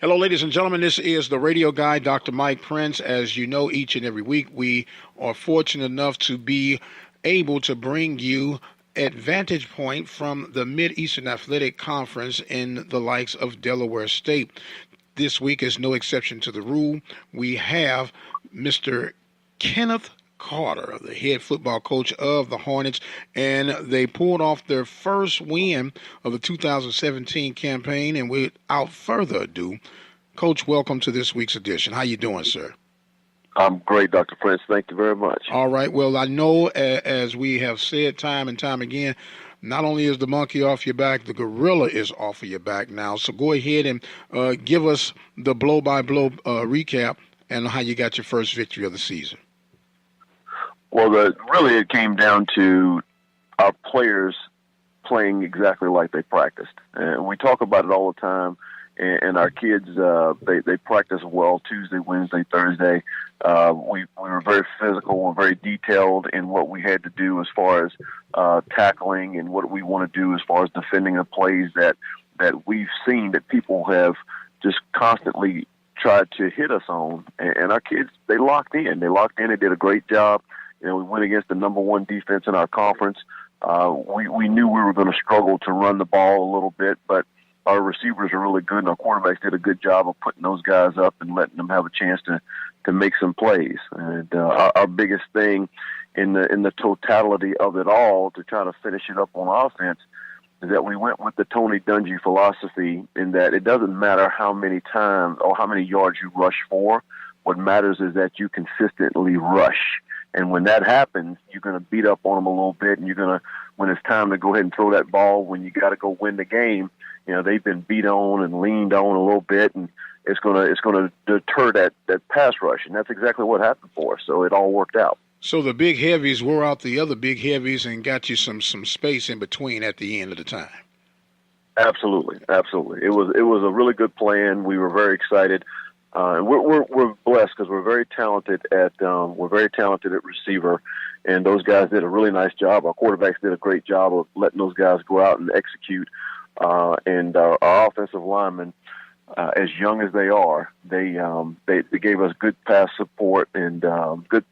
Hello, ladies and gentlemen. This is the radio guy, Dr. Mike Prince. As you know, each and every week we are fortunate enough to be able to bring you at vantage point from the Mid-Eastern Athletic Conference in the likes of Delaware State. This week is no exception to the rule. We have Mr. Kenneth Carter, the head football coach of the Hornets, and they pulled off their first win of the 2017 campaign. And without further ado, Coach, welcome to this week's edition. How you doing, sir? I'm great, Dr. Prince. Thank you very much. All right. Well, I know, as we have said time and time again, not only is the monkey off your back, the gorilla is off of your back now. So go ahead and give us the blow-by-blow recap and how you got your first victory of the season. Well, really it came down to our players playing exactly like they practiced. And we talk about it all the time. And our kids, they practice well Tuesday, Wednesday, Thursday. We were very physical, we're very detailed in what we had to do as far as tackling and what we want to do as far as defending the plays that we've seen that people have just constantly tried to hit us on. And our kids, they locked in. They did a great job. You know, we went against the number one defense in our conference. We knew we were going to struggle to run the ball a little bit, but our receivers are really good, and our quarterbacks did a good job of putting those guys up and letting them have a chance to make some plays. And our biggest thing in the totality of it all to try to finish it up on offense is that we went with the Tony Dungy philosophy in that it doesn't matter how many times or how many yards you rush for. What matters is that you consistently rush. And when that happens, you're going to beat up on them a little bit, and you're going to, when it's time to go ahead and throw that ball, when you got to go win the game, you know, they've been beat on and leaned on a little bit, and it's going to deter that pass rush, and that's exactly what happened for us. So it all worked out. So the big heavies wore out the other big heavies and got you some space in between at the end of the time. Absolutely. It was a really good plan. We were very excited. And we're blessed because we're very talented at receiver, and those guys did a really nice job. Our quarterbacks did a great job of letting those guys go out and execute. And our offensive linemen, as young as they are, they gave us good pass support and good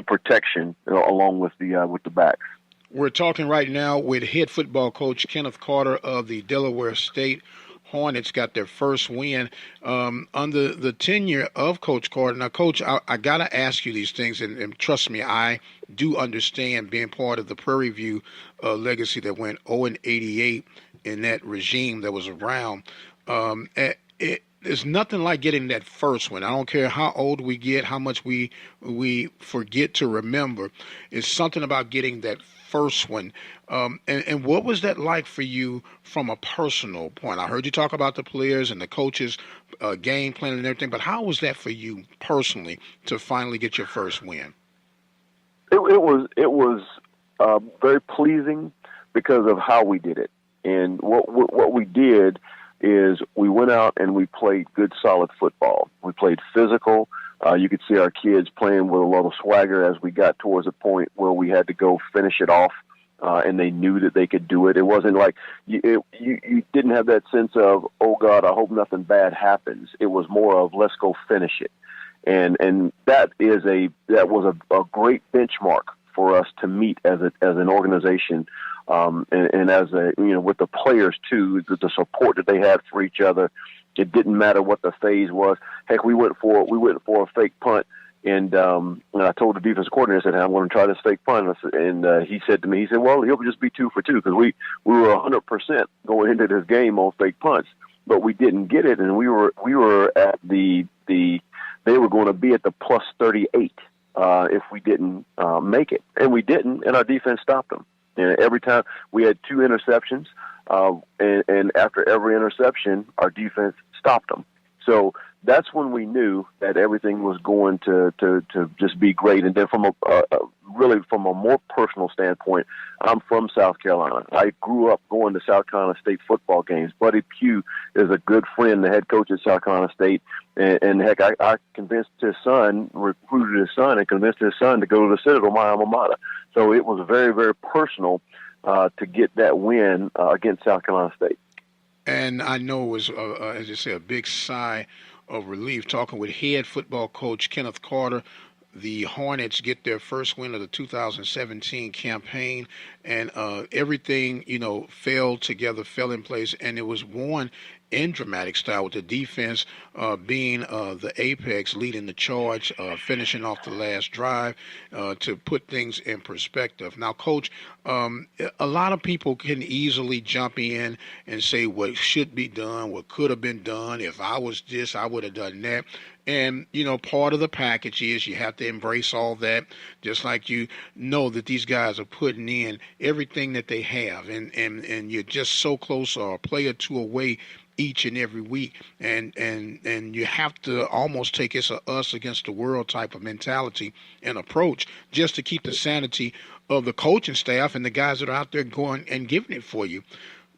protection, along with the backs. We're talking right now with head football coach Kenneth Carter of the Delaware State Hornets. Got their first win under the tenure of Coach Carter. Now, Coach, I got to ask you these things, and trust me, I do understand being part of the Prairie View legacy that went 0-88 in that regime that was around. There's nothing like getting that first one. I don't care how old we get, how much we forget to remember. It's something about getting that first one. And what was that like for you from a personal point? I heard you talk about the players and the coaches, game plan and everything, but how was that for you personally to finally get your first win? It was very pleasing because of how we did it. And what we did is we went out and we played good, solid football. We played physical. You could see our kids playing with a lot of swagger as we got towards a point where we had to go finish it off, and they knew that they could do it. It wasn't like you didn't have that sense of, oh, God, I hope nothing bad happens. It was more of, let's go finish it. And that was a great benchmark for us to meet as an organization. And as with the players too, the support that they had for each other, it didn't matter what the phase was. Heck, we went for a fake punt, and I told the defensive coordinator, I said, hey, I'm going to try this fake punt, and he said to me, well, he'll just be 2 for 2 because we were 100% going into this game on fake punts, but we didn't get it, and we were at they were going to be at the plus 38 if we didn't make it, and we didn't, and our defense stopped them. And every time we had 2 interceptions, and after every interception, our defense stopped them. So that's when we knew that everything was going to just be great. And then from a more personal standpoint, I'm from South Carolina. I grew up going to South Carolina State football games. Buddy Pugh is a good friend, the head coach at South Carolina State. And heck, I convinced his son, recruited his son, and convinced his son to go to the Citadel, my alma mater. So it was very, very personal to get that win against South Carolina State. And I know it was, as you say, a big sigh of relief talking with head football coach Kenneth Carter. The Hornets get their first win of the 2017 campaign, and everything fell together, fell in place, and it was won in dramatic style with the defense being the apex, leading the charge, finishing off the last drive to put things in perspective. Now, Coach, a lot of people can easily jump in and say what should be done, what could have been done. If I was this, I would have done that. And, part of the package is you have to embrace all that, just like you know that these guys are putting in everything that they have. And you're just so close or a play or two away each and every week. And you have to almost take it's a us against the world type of mentality and approach just to keep the sanity of the coaching staff and the guys that are out there going and giving it for you.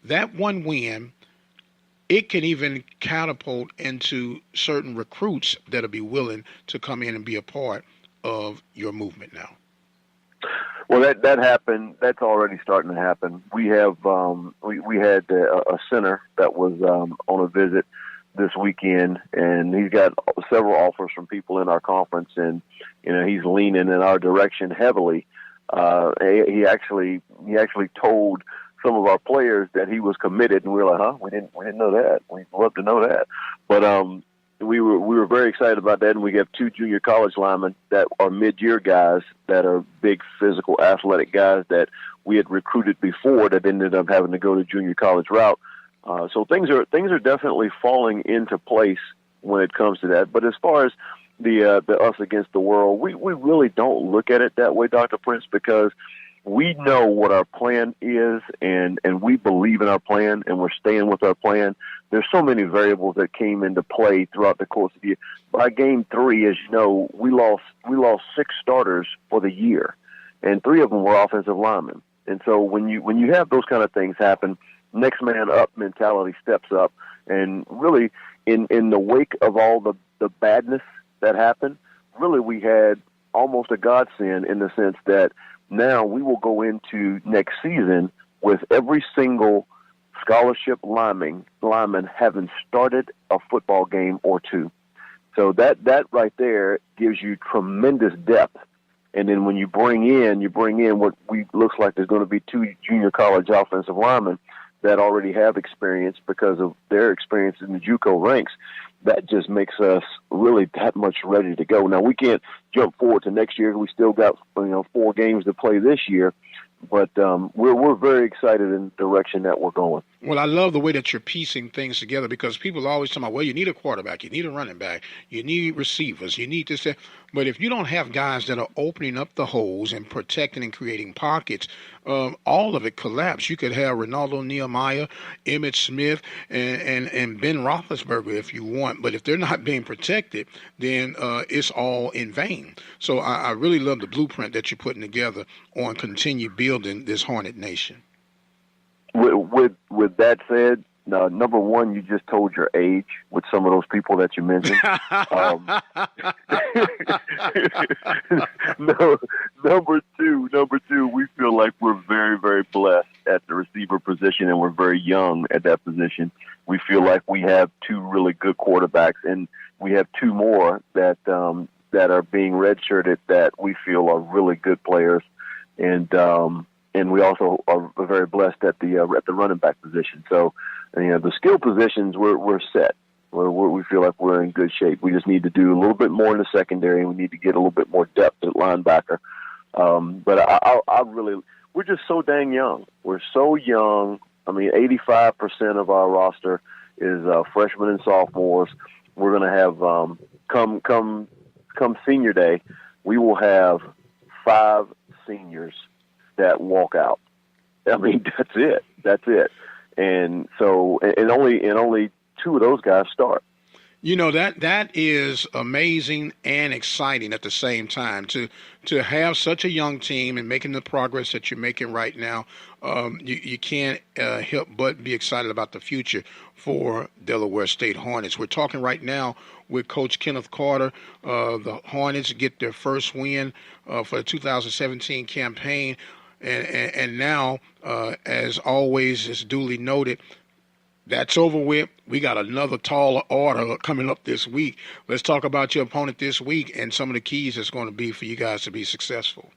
That one win, it can even catapult into certain recruits that'll be willing to come in and be a part of your movement now. Well, that happened. That's already starting to happen. We have we had a center that was on a visit this weekend, and he's got several offers from people in our conference, and he's leaning in our direction heavily. He actually told some of our players that he was committed, and we were like, "Huh? We didn't know that. We'd love to know that." But we were very excited about that, and we have two junior college linemen that are mid-year guys that are big, physical, athletic guys that we had recruited before that ended up having to go the junior college route. So things are definitely falling into place when it comes to that. But as far as the us against the world, we really don't look at it that way, Dr. Prince, because we know what our plan is, and we believe in our plan, and we're staying with our plan. There's so many variables that came into play throughout the course of the year. By game 3, as you know, we lost 6 starters for the year, and 3 of them were offensive linemen. And so when you have those kind of things happen, next man up mentality steps up, and really in the wake of all the badness that happened, really we had almost a godsend in the sense that now we will go into next season with every single scholarship lineman having started a football game or 2. So that right there gives you tremendous depth. And then when you bring in what looks like there's going to be 2 junior college offensive linemen that already have experience because of their experience in the JUCO ranks, that just makes us really that much ready to go. Now, we can't jump forward to next year. We still got 4 games to play this year, but we're very excited in the direction that we're going. Well, I love the way that you're piecing things together, because people always talk about, well, you need a quarterback, you need a running back, you need receivers, you need this, that. But if you don't have guys that are opening up the holes and protecting and creating pockets, all of it collapse. You could have Ronaldo Nehemiah, Emmitt Smith, and Ben Roethlisberger if you want. But if they're not being protected, then it's all in vain. So I really love the blueprint that you're putting together on continue building this Hornet Nation. With that said, number one, you just told your age with some of those people that you mentioned. No, number two, we feel like we're very, very blessed at the receiver position, and we're very young at that position. We feel like we have 2 really good quarterbacks, and we have 2 more that are being redshirted that we feel are really good players, and we also are very blessed at the running back position. So, the skill positions we're set. We feel like we're in good shape. We just need to do a little bit more in the secondary, and we need to get a little bit more depth at linebacker. But we're just so dang young. We're so young. 85% of our roster is freshmen and sophomores. We're going to have come senior day, we will have 5 seniors that walk out. That's it. And so, and only 2 of those guys start. That is amazing and exciting at the same time to have such a young team and making the progress that you're making right now. You can't help but be excited about the future for Delaware State Hornets. We're talking right now with Coach Kenneth Carter. The Hornets get their first win for the 2017 campaign. And now, as always, is duly noted, That's over with. We got another tall order coming up this week. Let's talk about your opponent this week and some of the keys that's going to be for you guys to be successful.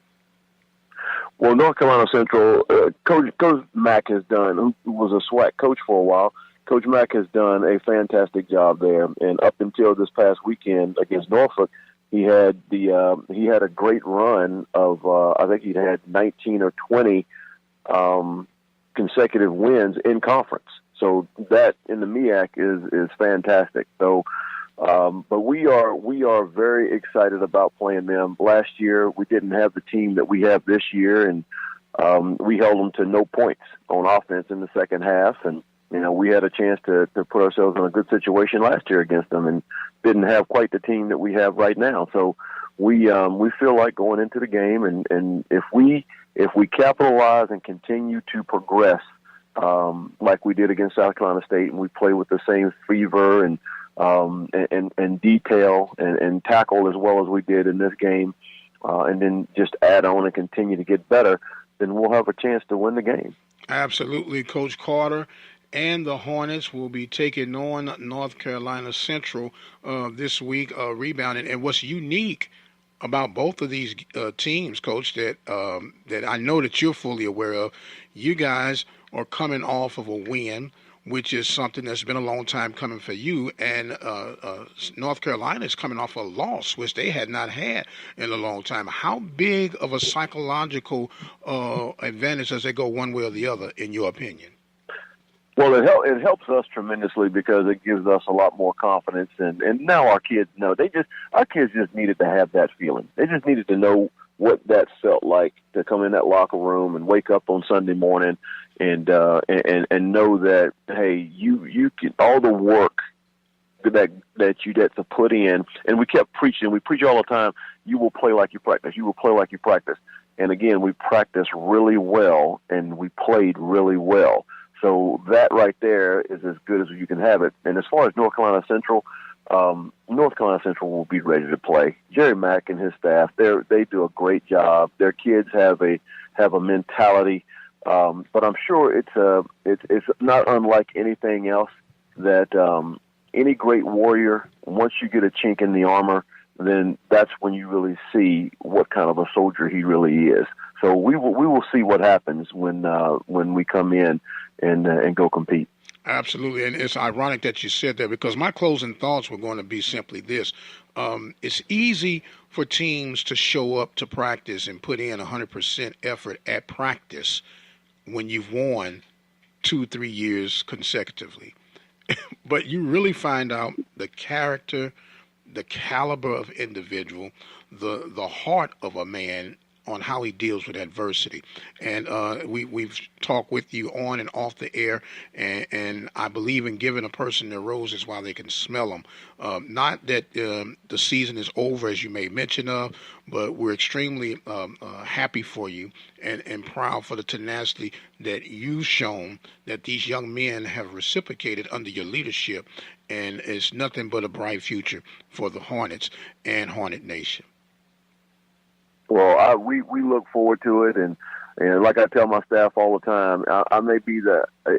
Well, North Carolina Central, Coach Mack has done, who was a SWAC coach for a while. Coach Mack has done a fantastic job there, and up until this past weekend against Norfolk, he had a great run of I think he'd had 19 or 20 consecutive wins in conference. So that in the MEAC is fantastic. So, but we are very excited about playing them. Last year we didn't have the team that we have this year, and we held them to no points on offense in the second half. And we had a chance to put ourselves in a good situation last year against them, and didn't have quite the team that we have right now. So we feel like going into the game, and if we capitalize and continue to progress like we did against South Carolina State, and we play with the same fever and detail and tackle as well as we did in this game, and then just add on and continue to get better, then we'll have a chance to win the game. Absolutely. Coach Carter and the Hornets will be taking on North Carolina Central this week, rebounding. And what's unique about both of these teams, Coach, that I know that you're fully aware of, you guys are coming off of a win, which is something that's been a long time coming for you, and North Carolina is coming off a loss, which they had not had in a long time. How big of a psychological advantage does it go one way or the other, in your opinion? Well, it helps us tremendously because it gives us a lot more confidence, and now our kids know. Our kids just needed to have that feeling. They just needed to know what that felt like to come in that locker room and wake up on Sunday morning and know that, hey, you can, all the work that you get to put in. And we kept preaching. We preach all the time. You will play like you practice. You will play like you practice. And again, we practiced really well and we played really well. So that right there is as good as you can have it. And as far as North Carolina Central will be ready to play. Jerry Mack and his staff, they do a great job. Their kids have a mentality, but I'm sure it's not unlike anything else that any great warrior, once you get a chink in the armor, then that's when you really see what kind of a soldier he really is. So we will see what happens when we come in and go compete. Absolutely, and it's ironic that you said that, because my closing thoughts were going to be simply this. It's easy for teams to show up to practice and put in 100% effort at practice when you've won 2-3 years consecutively. But you really find out the character, the caliber of individual, the heart of a man on how he deals with adversity. And we've talked with you on and off the air, and I believe in giving a person their roses while they can smell them. Not that the season is over, as you may mention of, but we're extremely happy for you and proud for the tenacity that you've shown, that these young men have reciprocated under your leadership, and it's nothing but a bright future for the Hornets and Hornet Nation. Well, we look forward to it, and like I tell my staff all the time, I may be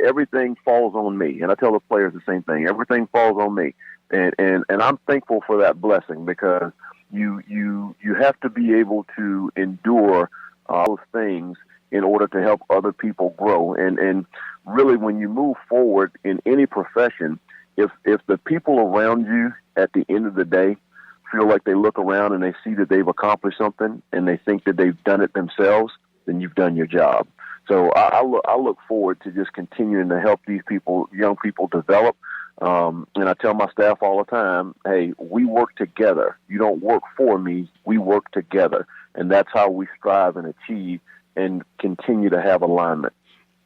everything falls on me, and I tell the players the same thing. Everything falls on me, and I'm thankful for that blessing, because you have to be able to endure those things in order to help other people grow, and really when you move forward in any profession, if the people around you at the end of the day feel like they look around and they see that they've accomplished something and they think that they've done it themselves, then you've done your job. So I look forward to just continuing to help these people, young people, develop. And I tell my staff all the time, hey, we work together. You don't work for me. We work together. And that's how we strive and achieve and continue to have alignment.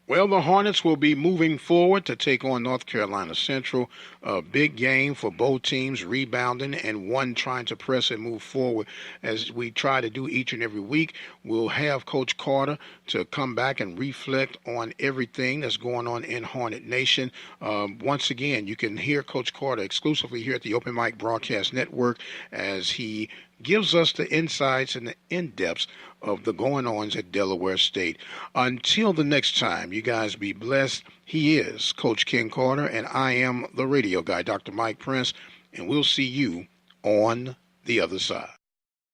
Well, the Hornets will be moving forward to take on North Carolina Central. A big game for both teams, rebounding and one trying to press and move forward. As we try to do each and every week, we'll have Coach Carter to come back and reflect on everything that's going on in Hornet Nation. Once again, you can hear Coach Carter exclusively here at the Open Mic Broadcast Network as he gives us the insights and the in-depths of the going-ons at Delaware State. Until the next time, you guys be blessed. He is Coach Ken Carter, and I am the radio guy, Dr. Mike Prince, and we'll see you on the other side.